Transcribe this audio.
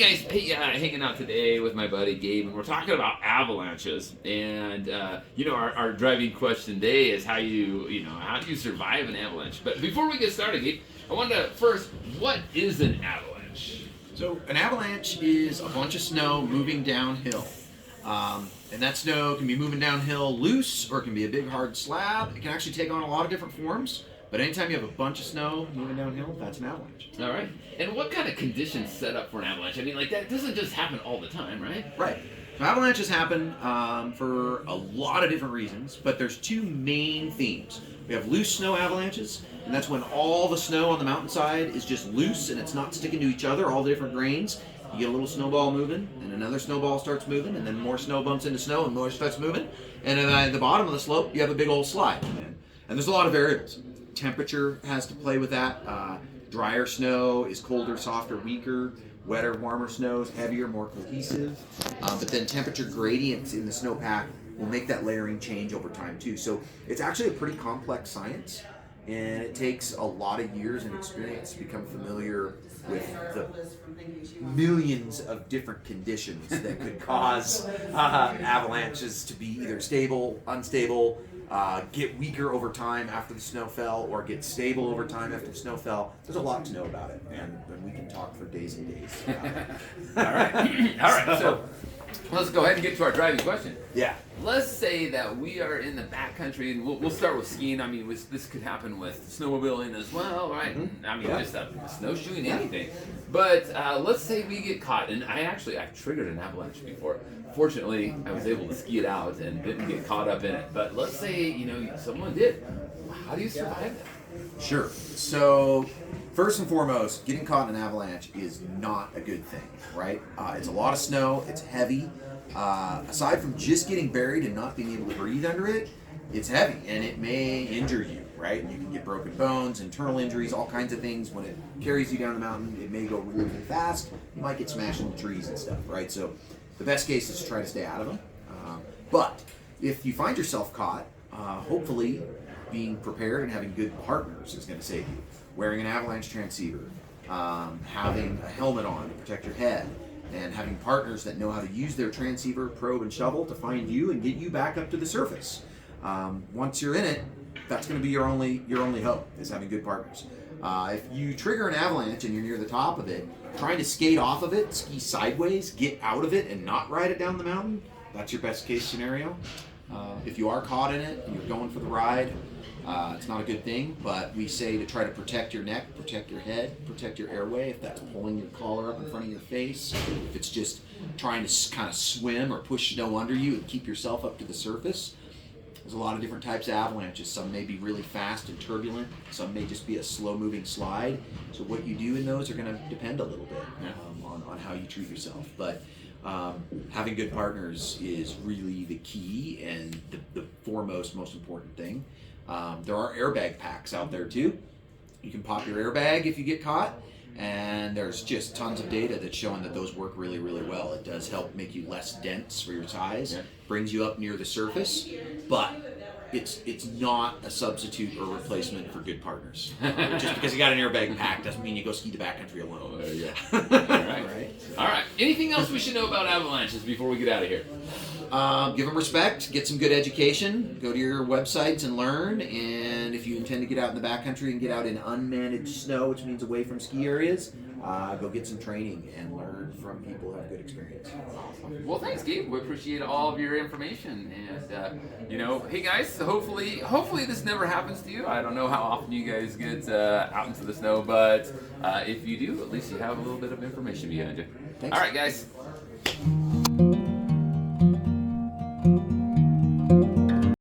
guys, hanging out today with my buddy Gabe, and we're talking about avalanches. And our driving question today is how do you survive an avalanche? But before we get started, Gabe, I wanted to first, what is an avalanche? So an avalanche is a bunch of snow moving downhill. And that snow can be moving downhill loose, or it can be a big hard slab. It can actually take on a lot of different forms. But anytime you have a bunch of snow moving downhill, that's an avalanche. All right. And what kind of conditions set up for an avalanche? I mean, like, that doesn't just happen all the time, right? Right. So avalanches happen for a lot of different reasons, but there's two main themes. We have loose snow avalanches, and that's when all the snow on the mountainside is just loose and it's not sticking to each other, all the different grains. You get a little snowball moving, and another snowball starts moving, and then more snow bumps into snow, and more starts moving. And at the bottom of the slope, you have a big old slide. And there's a lot of variables. Temperature has to play with that. Drier snow is colder, softer, weaker. Wetter, warmer snow is heavier, more cohesive. But then temperature gradients in the snowpack will make that layering change over time too. So it's actually a pretty complex science, and it takes a lot of years and experience to become familiar with the millions of different conditions that could cause avalanches to be either stable, unstable, get weaker over time after the snow fell, or get stable over time after the snow fell. There's a lot to know about it, and we can talk for days and days. All right. So let's go ahead and get to our driving question. Yeah. Let's say that we are in the backcountry, and we'll start with skiing. I mean, this could happen with snowmobiling as well, right? Mm-hmm. I mean, just snowshoeing, anything. But let's say we get caught, and I've triggered an avalanche before. Fortunately, I was able to ski it out and didn't get caught up in it. But let's say, someone did. How do you survive that? Sure. So, first and foremost, getting caught in an avalanche is not a good thing, right? It's a lot of snow, it's heavy. Aside from just getting buried and not being able to breathe under it, it's heavy and it may injure you, right? You can get broken bones, internal injuries, all kinds of things. When it carries you down the mountain, it may go really, really fast. You might get smashed into trees and stuff, right? So the best case is to try to stay out of them. But if you find yourself caught, hopefully being prepared and having good partners is going to save you. Wearing an avalanche transceiver, having a helmet on to protect your head, and having partners that know how to use their transceiver, probe, and shovel to find you and get you back up to the surface. Once you're in it, that's going to be your only hope, is having good partners. If you trigger an avalanche and you're near the top of it, trying to skate off of it, ski sideways, get out of it, and not ride it down the mountain, that's your best case scenario. If you are caught in it and you're going for the ride, it's not a good thing, but we say to try to protect your neck, protect your head, protect your airway, if that's pulling your collar up in front of your face, if it's just trying to kind of swim or push snow under you and keep yourself up to the surface. There's a lot of different types of avalanches. Some may be really fast and turbulent, some may just be a slow-moving slide. So what you do in those are going to depend a little bit on how you treat yourself. But having good partners is really the key and the foremost, most important thing. There are airbag packs out there too. You can pop your airbag if you get caught, and there's just tons of data that's showing that those work really, really well. It does help make you less dense for your size, brings you up near the surface, but it's not a substitute or replacement for good partners. Just because you got an airbag pack doesn't mean you go ski the backcountry alone. All right. Anything else we should know about avalanches before we get out of here? Give them respect, get some good education, go to your websites and learn, and if you intend to get out in the backcountry and get out in unmanaged snow, which means away from ski areas, go get some training and learn from people who have good experience. Awesome. Well, thanks, Gabe. We appreciate all of your information, and hey guys, hopefully this never happens to you. I don't know how often you guys get out into the snow, but if you do, at least you have a little bit of information behind you. Thanks. All right, guys.